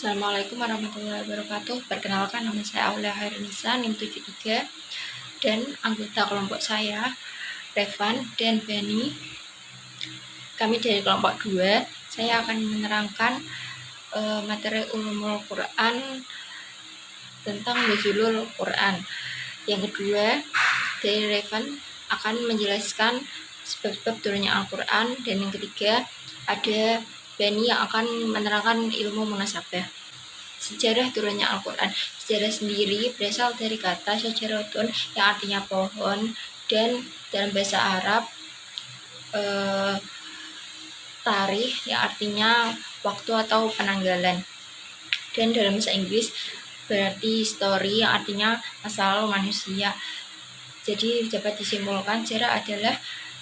Assalamualaikum warahmatullahi wabarakatuh. Perkenalkan, nama saya Aulia Hairunisa, NIM 73, dan anggota kelompok saya Revan dan Bani. Kami dari kelompok 2. Saya akan menerangkan materi Ulumul Quran tentang Nuzulul Quran. Yang kedua, dari Revan akan menjelaskan sebab-sebab turunnya Al-Quran, dan yang ketiga ada Bani yang akan menerangkan ilmu munasabah. Sejarah turunnya Al-Quran. Sejarah sendiri berasal dari kata syajaratun yang artinya pohon, dan dalam bahasa Arab tarikh yang artinya waktu atau penanggalan, dan dalam bahasa Inggris berarti story yang artinya masa lalu manusia. Jadi dapat disimpulkan sejarah adalah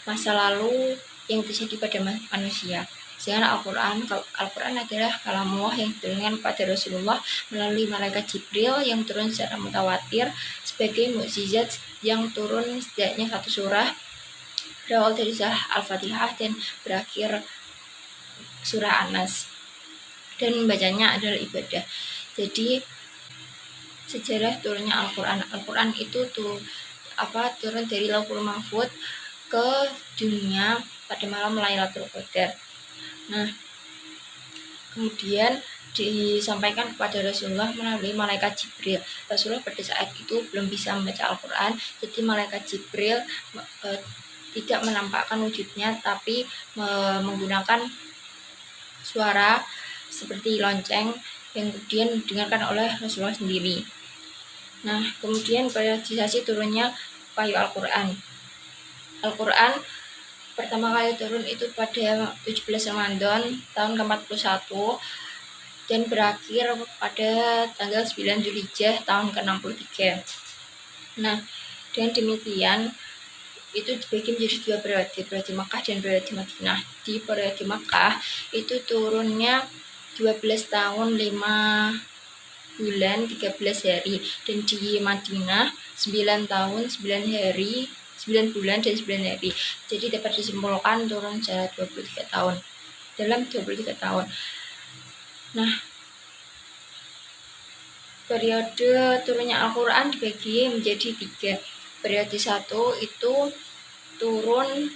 masa lalu yang terjadi pada manusia. Sedangkan Al-Quran adalah kalamullah yang diturunkan pada Rasulullah melalui malaikat Jibril yang turun secara mutawatir sebagai mukjizat yang turun setidaknya satu surah, berawal dari surah Al-Fatihah dan berakhir surah An-Nas, dan membacanya adalah ibadah. Jadi sejarah turunnya Al-Quran itu turun dari Lauhul Mahfuz ke dunia pada malam Lailatul Qadar. Nah, kemudian disampaikan kepada Rasulullah melalui malaikat Jibril. Rasulullah pada saat itu belum bisa membaca Al-Quran, jadi malaikat Jibril tidak menampakkan wujudnya, tapi menggunakan suara seperti lonceng yang kemudian didengarkan oleh Rasulullah sendiri. Nah, kemudian periodisasi turunnya wahyu Al-Quran. Al-Quran pertama kali turun itu pada 17 Ramadan tahun ke-41 dan berakhir pada tanggal 9 Zulhijjah tahun ke-63. Nah, dengan demikian itu dibagi menjadi dua periode Makkah dan periode Madinah. Di periode Makkah itu turunnya 12 tahun 5 bulan 13 hari, dan di Madinah 9 tahun 9 bulan dan 9 hari. Jadi dapat disimpulkan turun secara 23 tahun. Dalam 23 tahun. Nah, periode turunnya Al-Quran dibagi menjadi 3. Periode 1 itu turun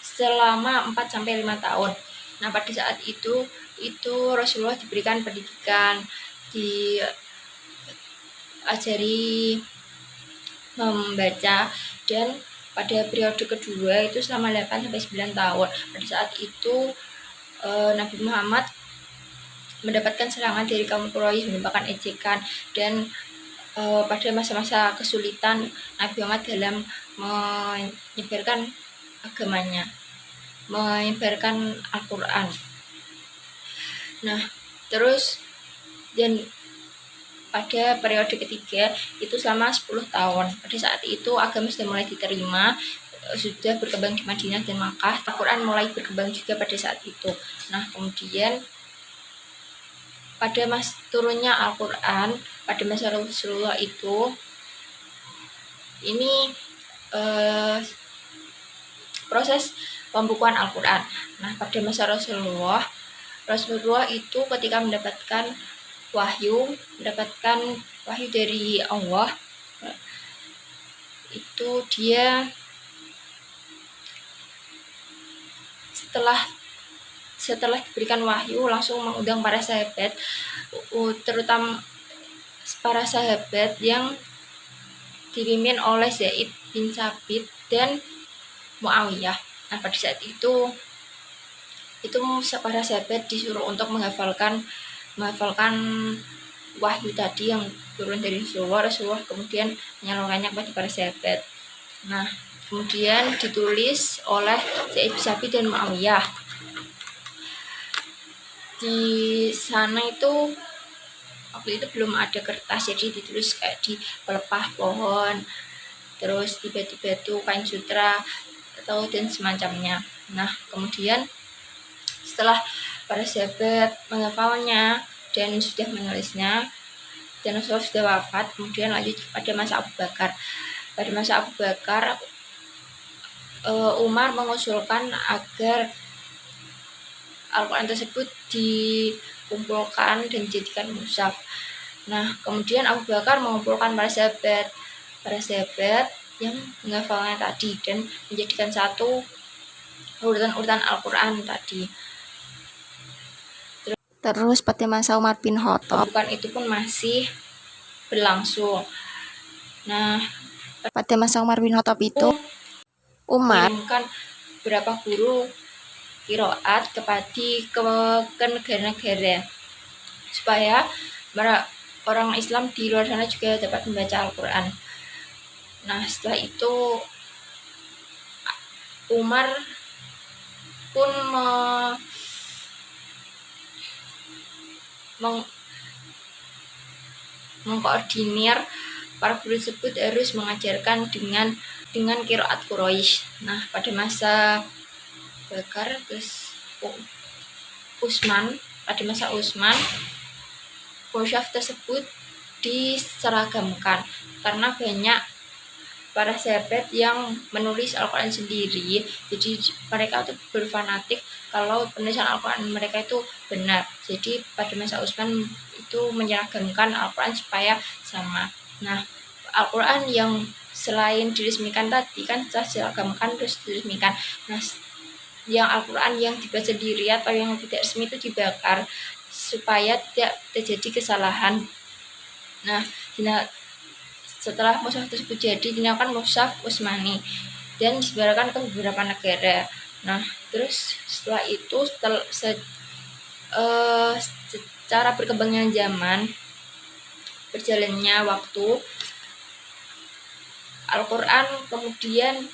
selama 4-5 tahun. Nah, pada saat itu Rasulullah diberikan pendidikan, diajari membaca, dan pada periode kedua itu selama 8-9 tahun. Pada saat itu Nabi Muhammad mendapatkan serangan dari kaum Quraisy, merupakan ejekan, dan pada masa-masa kesulitan Nabi Muhammad dalam menyebarkan agamanya, menyebarkan Al-Quran. Nah, terus dan pada periode ketiga itu selama 10 tahun. Pada saat itu agama sudah mulai diterima, sudah berkembang di Madinah dan Makkah. Al-Quran mulai berkembang juga pada saat itu. Nah, kemudian pada turunnya Al-Quran pada masa Rasulullah itu ini proses pembukuan Al-Quran. Nah, pada masa Rasulullah itu ketika mendapatkan wahyu dari Allah, itu dia setelah diberikan wahyu langsung mengundang para sahabat, terutama para sahabat yang dipimpin oleh Zaid bin Sabit dan Muawiyah. Nah, pada saat itu para sahabat disuruh untuk menghafalkan wahyu tadi yang turun dari Rasulullah kemudian menyalurkannya kepada para sahabat. Nah, kemudian ditulis oleh Zaid bin Sabit dan Muawiyah. Di sana itu waktu itu belum ada kertas, jadi ditulis kayak di pelepah pohon, terus di batu-batu, kain sutra, atau dan semacamnya. Nah, kemudian setelah para sahabat menghafalnya dan sudah menulisnya, dan Rasulullah sudah wafat, kemudian lanjut pada masa Abu Bakar. Pada masa Abu Bakar, Umar mengusulkan agar Al-Quran tersebut dikumpulkan dan dijadikan mushaf. Nah, kemudian Abu Bakar mengumpulkan para sahabat yang menghafalnya tadi dan menjadikan satu urutan Al-Quran tadi. Terus pada masa Umar bin Khattab, Pembukaan itu pun masih berlangsung. Nah, pada masa Umar bin Khattab itu Umar mengirimkan beberapa guru qiraat ke negara-negara supaya orang Islam di luar sana juga dapat membaca Al-Quran. Nah, setelah itu Umar pun mengkoordinir para guru tersebut harus mengajarkan dengan qiraat Quraisy. Nah, pada masa Bakar terus pada masa Utsman mushaf tersebut diseragamkan karena banyak para sahabat yang menulis Al-Quran sendiri, jadi mereka itu berfanatik kalau penulisan Al-Quran mereka itu benar. Jadi pada masa Utsman itu menyeragamkan Al-Quran supaya sama. Nah, Al-Quran yang selain diresmikan tadi kan diseragamkan terus diresmikan. Nah, yang Al-Quran yang dibaca sendiri atau yang tidak resmi itu dibakar supaya tidak terjadi kesalahan. Nah, setelah mushaf tersebut jadi dinamakan mushaf Utsmani dan disebarkan ke beberapa negara. Nah, terus setelah itu secara berkembangnya zaman, berjalannya waktu, Al-Quran kemudian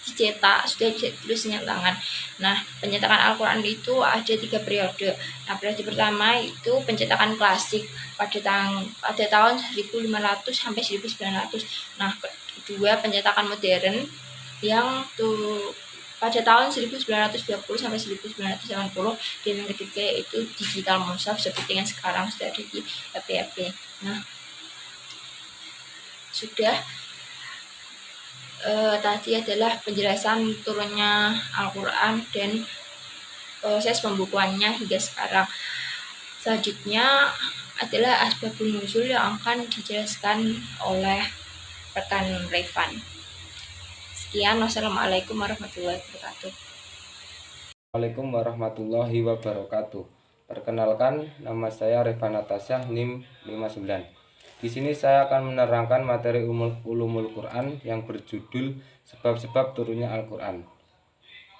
dicetak, sudah ditulis dengan tangan. Nah, pencetakan Al-Quran itu ada 3 periode. Nah, periode pertama itu pencetakan klasik pada tahun 1500 sampai 1900. Nah, kedua pencetakan modern yang pada tahun 1920 sampai 1980, dan yang ketiga itu digital mushaf seperti yang sekarang sudah ada di HP. Nah, sudah tadi adalah penjelasan turunnya Al-Quran dan proses pembukuannya hingga sekarang. Selanjutnya adalah asbabun nuzul yang akan dijelaskan oleh rekan Revan. Sekian, wassalamualaikum warahmatullahi wabarakatuh. Waalaikumsalam warahmatullahi wabarakatuh. Perkenalkan, nama saya Revan Natasha, NIM 59. Di sini saya akan menerangkan materi ulumul Quran yang berjudul sebab-sebab turunnya Al-Quran.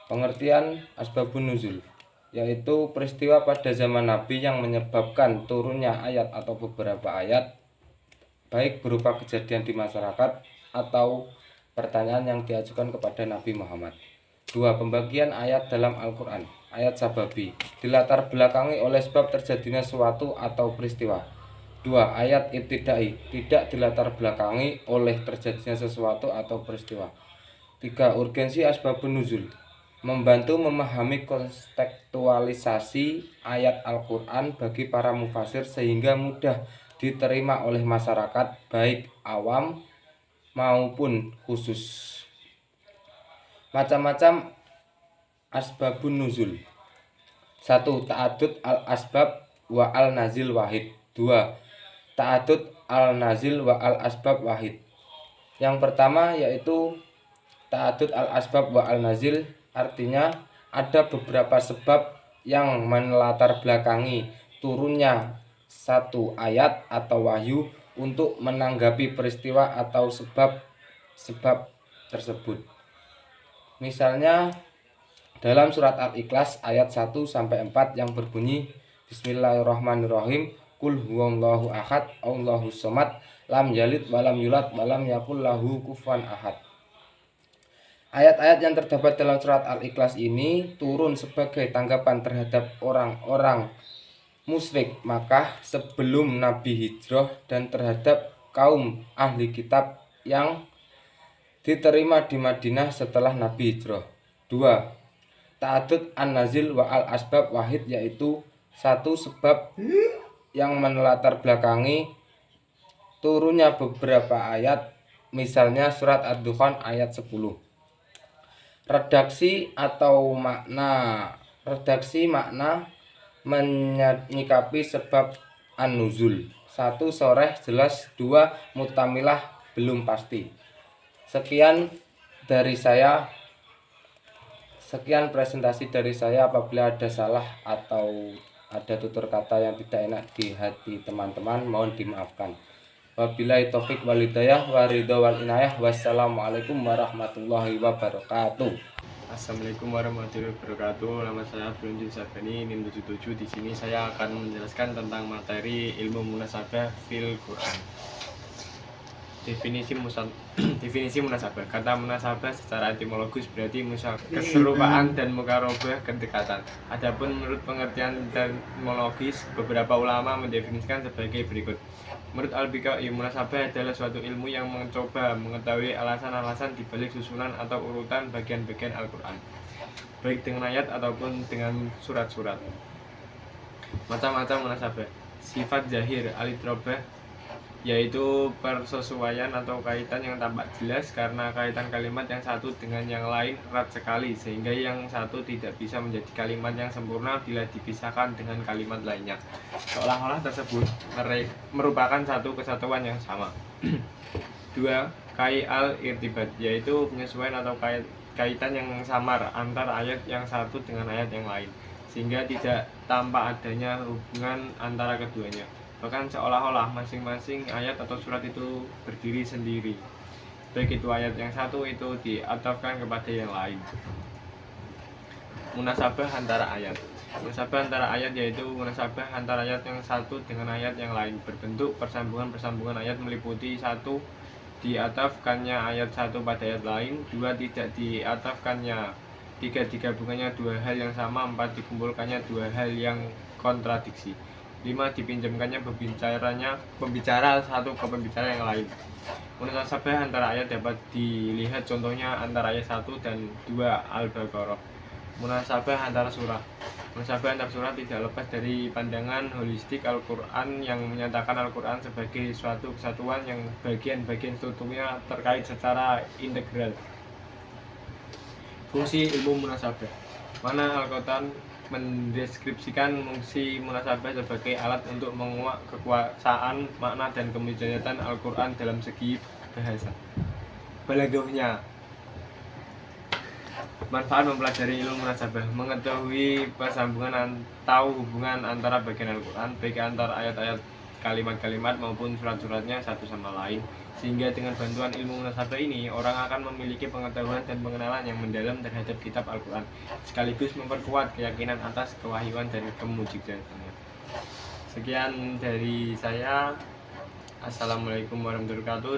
Pengertian asbabun nuzul, yaitu peristiwa pada zaman Nabi yang menyebabkan turunnya ayat atau beberapa ayat, baik berupa kejadian di masyarakat atau pertanyaan yang diajukan kepada Nabi Muhammad. 2. Pembagian ayat dalam Al-Quran. Ayat sababi, dilatar belakangi oleh sebab terjadinya suatu atau peristiwa. 2. Ayat ibtidai, tidak dilatar belakangi oleh terjadinya sesuatu atau peristiwa. 3. Urgensi asbabun nuzul, membantu memahami kontekstualisasi ayat Al-Quran bagi para mufasir sehingga mudah diterima oleh masyarakat baik awam maupun khusus. Macam-macam asbabun nuzul. 1. Ta'adud al-asbab wa al-nazil wahid. 2. Ta'adud al-nazil wa al-asbab wahid. Yang pertama yaitu ta'adud al-asbab wa al-nazil, artinya ada beberapa sebab yang melatar belakangi turunnya satu ayat atau wahyu untuk menanggapi peristiwa atau sebab tersebut. Misalnya dalam surat Al-Ikhlas ayat 1-4 yang berbunyi Bismillahirrahmanirrahim, Qul huwallahu ahad, Allahus somad, lam yalid walam yulad walam yakul lahu kufuwan ahad. Ayat-ayat yang terdapat dalam surat Al-Ikhlas ini turun sebagai tanggapan terhadap orang-orang musyrik Makkah sebelum Nabi hijrah dan terhadap kaum ahli kitab yang diterima di Madinah setelah Nabi hijrah. 2. Ta'adud an-nazil wa al-asbab wahid, yaitu satu sebab yang menelatar belakangi turunnya beberapa ayat, misalnya surat Ad-Dukhan ayat 10. Redaksi atau makna Redaksi makna menyikapi sebab an-nuzul. 1. Soreh jelas. 2. Mutamilah belum pasti. Sekian presentasi dari saya. Apabila ada salah atau ada tutur kata yang tidak enak di hati teman-teman, mohon dimaafkan. Wabillahi taufik wal hidayah wa ridho wal inayah. Wassalamualaikum warahmatullahi wabarakatuh. Assalamualaikum warahmatullahi wabarakatuh. Nama saya Brunjin Sabeni, NIM 77. Di sini saya akan menjelaskan tentang materi ilmu munasabah fil Quran. Definisi munasabah. Kata munasabah secara etimologis berarti keserupaan dan mukarobah kedekatan. Adapun menurut pengertian etimologis, beberapa ulama mendefinisikan sebagai berikut. Menurut Al-Bika'i, munasabah adalah suatu ilmu yang mencoba mengetahui alasan-alasan dibalik susunan atau urutan bagian-bagian Al-Quran, baik dengan ayat ataupun dengan surat-surat. Macam-macam munasabah. Sifat zahir al-idrobah, yaitu persesuaian atau kaitan yang tampak jelas karena kaitan kalimat yang satu dengan yang lain erat sekali, sehingga yang satu tidak bisa menjadi kalimat yang sempurna bila dipisahkan dengan kalimat lainnya, seolah-olah tersebut merupakan satu kesatuan yang sama. 2. Kai al-irtibat, yaitu penyesuaian atau kaitan yang samar antara ayat yang satu dengan ayat yang lain, sehingga tidak tampak adanya hubungan antara keduanya, bahkan seolah-olah masing-masing ayat atau surat itu berdiri sendiri, baik itu ayat yang satu itu diatafkan kepada yang lain. Munasabah antara ayat. Munasabah antara ayat yaitu munasabah antara ayat yang satu dengan ayat yang lain, berbentuk persambungan ayat meliputi: 1. Diatafkannya ayat satu pada ayat lain. 2. Tidak diatafkannya. 3. Digabungannya dua hal yang sama. 4. Dikumpulkannya dua hal yang kontradiksi. 5. Dipinjamkannya pembicara satu ke pembicara yang lain. Munasabah antara ayat dapat dilihat contohnya antara ayat 1 dan 2 Al-Baqarah. Munasabah antara surah. Munasabah antara surah tidak lepas dari pandangan holistik Al-Quran yang menyatakan Al-Quran sebagai suatu kesatuan yang bagian-bagian strukturnya terkait secara integral. Fungsi ilmu munasabah. Mana Al-Quran mendeskripsikan fungsi munasabah sebagai alat untuk menguak kekuasaan, makna, dan kemujizatan Al-Quran dalam segi bahasa. Balaghahnya. Manfaat mempelajari ilmu munasabah: mengetahui persambungan atau hubungan antara bagian Al-Quran, baik antara ayat-ayat, kalimat-kalimat maupun surat-suratnya satu sama lain, sehingga dengan bantuan ilmu munasabah ini orang akan memiliki pengetahuan dan pengenalan yang mendalam terhadap kitab Al-Quran, sekaligus memperkuat keyakinan atas kewahyuan dan kemujizatannya. Sekian dari saya. Assalamualaikum warahmatullahi wabarakatuh.